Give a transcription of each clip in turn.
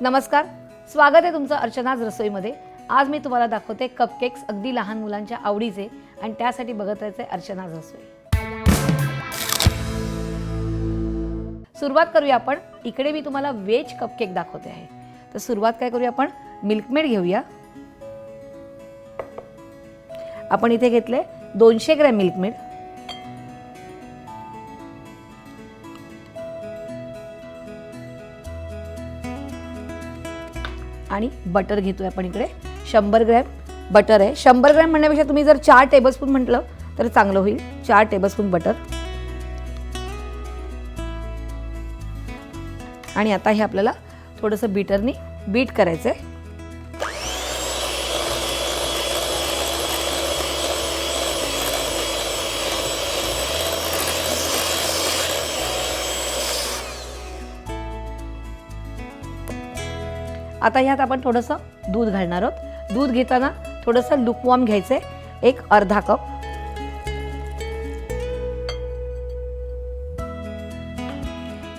नमस्कार, स्वागत आहे तुमचं अर्चनाज रसोईमध्ये। आज मी तुम्हाला दाखवते कपकेक्स, अगदी लहान मुलांच्या आवडीचे, आणि त्यासाठी बघत राहायचे अर्चनाज रसोई। सुरुवात करूया आपण। इकडे मी तुम्हाला वेज कपकेक दाखवते आहे। तर सुरुवात काय करूया आपण, मिल्कमेड घेऊया। आपण इथे घेतले 200 ग्रॅम मिल्कमेड, आणि बटर घेतोय आपण इकडे 100 ग्रॅम बटर आहे। 100 ग्रॅम म्हणण्यापेक्षा तुम्ही जर 4 टेबलस्पून म्हटलं तर चांगलं होईल। 4 टेबलस्पून बटर, आणि आता हे आपल्याला थोडंसं बीटरनी बीट करायचंय। आता यात आपण थोडंसं दूध घालणार आहोत। दूध घेताना थोडंसं लुकवॉर्म घ्यायचंय, एक अर्धा कप।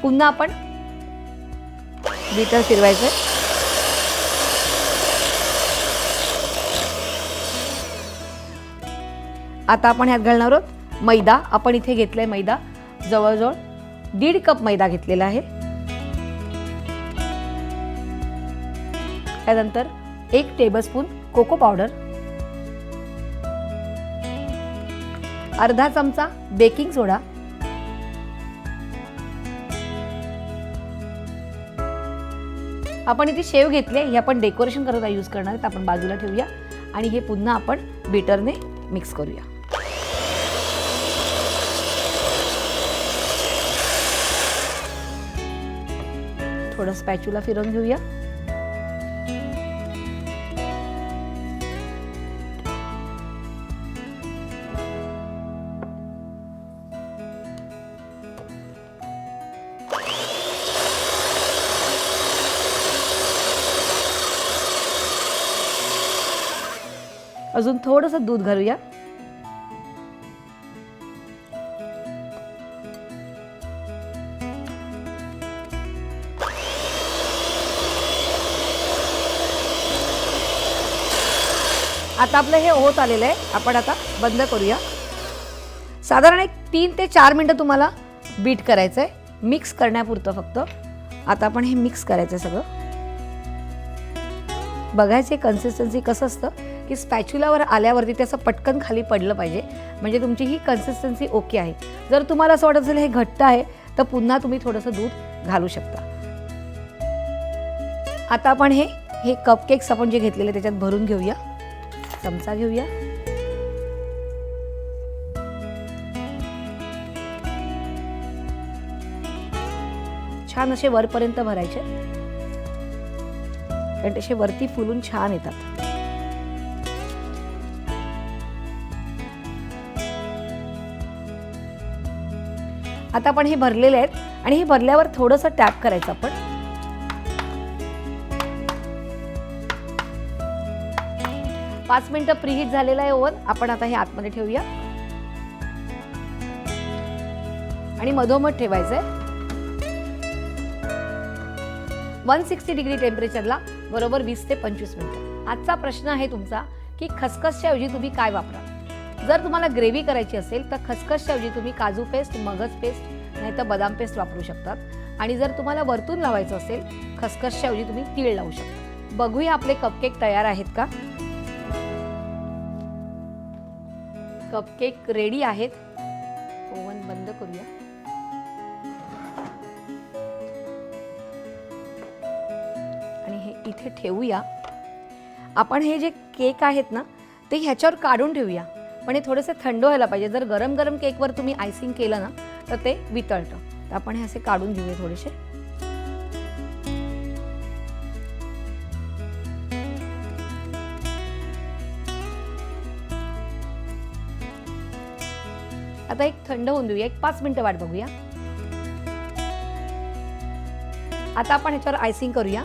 पुन्हा आपण बीटर फिरवायचंय। आता आपण ह्यात घालणार आहोत मैदा। आपण इथे घेतलाय मैदा, जवळजवळ 1.5 कप मैदा घेतलेला आहे। त्यानंतर 1 टेबलस्पून कोको पावडर, अर्धा चमचा बेकिंग सोडा, आपण इथे शेव घेतले, हे आपण डेकोरेशन करता यूज करणार आहे, आपण बाजूला ठेवूया। आणि हे पुन्हा आपण बीटरने मिक्स करूया। थोडं स्पॅच्युला फिरवून घेऊया। अजून थोडंसं दूध घालूया। आता आपलं हे होत आलेलं आहे, आपण आता बंद करूया। साधारण एक 3 ते 4 मिनिटं तुम्हाला बीट करायचंय, मिक्स करण्यापुरतं फक्त। आता आपण हे मिक्स करायचंय सगळं। बघायचे कन्सिस्टन्सी कसं असतं की स्पॅच्युलावर आल्यावरती ते असं पटकन खाली पडलं पाहिजे, म्हणजे तुमची ही कन्सिस्टन्सी ओके आहे। जर तुम्हाला असं वाटत असेल हे घट्ट आहे तर पुन्हा तुम्ही थोडंसं दूध घालू शकता। आता आपण हे कपकेक्स आपण जे घेतलेले त्याच्यात भरून घेऊया। चमचा घेऊया, छान असे वरपर्यंत भरायचे, कारण तसे वरती फुलून छान येतात। आता आपण हे भरलेले आहेत, आणि हे भरल्यावर थोडंसं टॅप करायचं आपण। पाच मिनिटं प्रीहीट झालेला आहे ओव्हन। आपण आता हे आतमध्ये ठेवूया, आणि मधोमध ठेवायचंय 160 डिग्री टेम्परेचरला, बरोबर 20 ते 25 मिनिटं। आजचा प्रश्न आहे तुमचा की खसखसच्या ऐवजी तुम्ही काय वापराल। जर तुम्हाला ग्रेव्ही करायची असेल तर खसखसच्या ऐवजी तुम्ही काजू पेस्ट, मगज पेस्ट नाहीतर बदाम पेस्ट वापरू शकतात, आणि जर तुम्हाला वरतून लावायचं असेल खसखसच्या ऐवजी तुम्ही तीळ लावू शकता। बघूया आपले कपकेक तयार आहेत का। कपकेक रेडी आहेत। ओव्हन बंद करूया, आणि हे इथे ठेवूया। आपण हे जे केक आहेत ना ते ह्याच्यावर काढून ठेवूया, पण हे थोडेसे थंड व्हायला पाहिजे। जर गरम गरम केकवर तुम्ही आयसिंग केलं ना तर ते वितळतं। तर आपण हे असे काढून घेऊया थोडेसे। आता एक थंड होऊन देऊया, एक 5 मिनिटं वाट बघूया। आता आपण ह्याच्यावर आयसिंग करूया।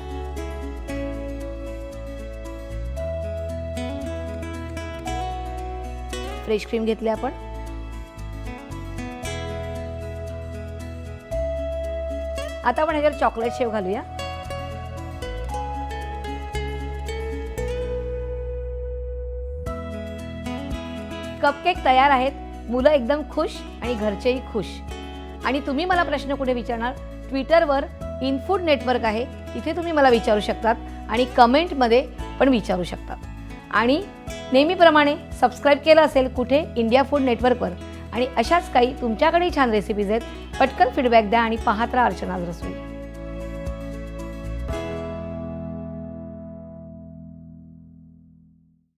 फ्रेश क्रीम घेतली आपण, आता आपण ह्याच्यावर चॉकलेट शेव घालूया। कपकेक तयार आहेत, मुलं एकदम खुश आणि घरचेही खुश. आणि तुम्ही मला प्रश्न कुठे विचारणार? ट्विटरवर इनफूड नेटवर्क आहे, तिथे तुम्ही मला विचारू शकतात आणि कमेंटमध्ये पण विचारू शकतात. आणि नेहमीप्रमाणे सबस्क्राईब केलं असेल कुठे? इंडिया फूड नेटवर्कवर. आणि अशाच काही तुमच्याकडेही छान रेसिपीज आहेत. पटकन फीडबॅक द्या आणि पाहत राहा अर्चनाज रसोई.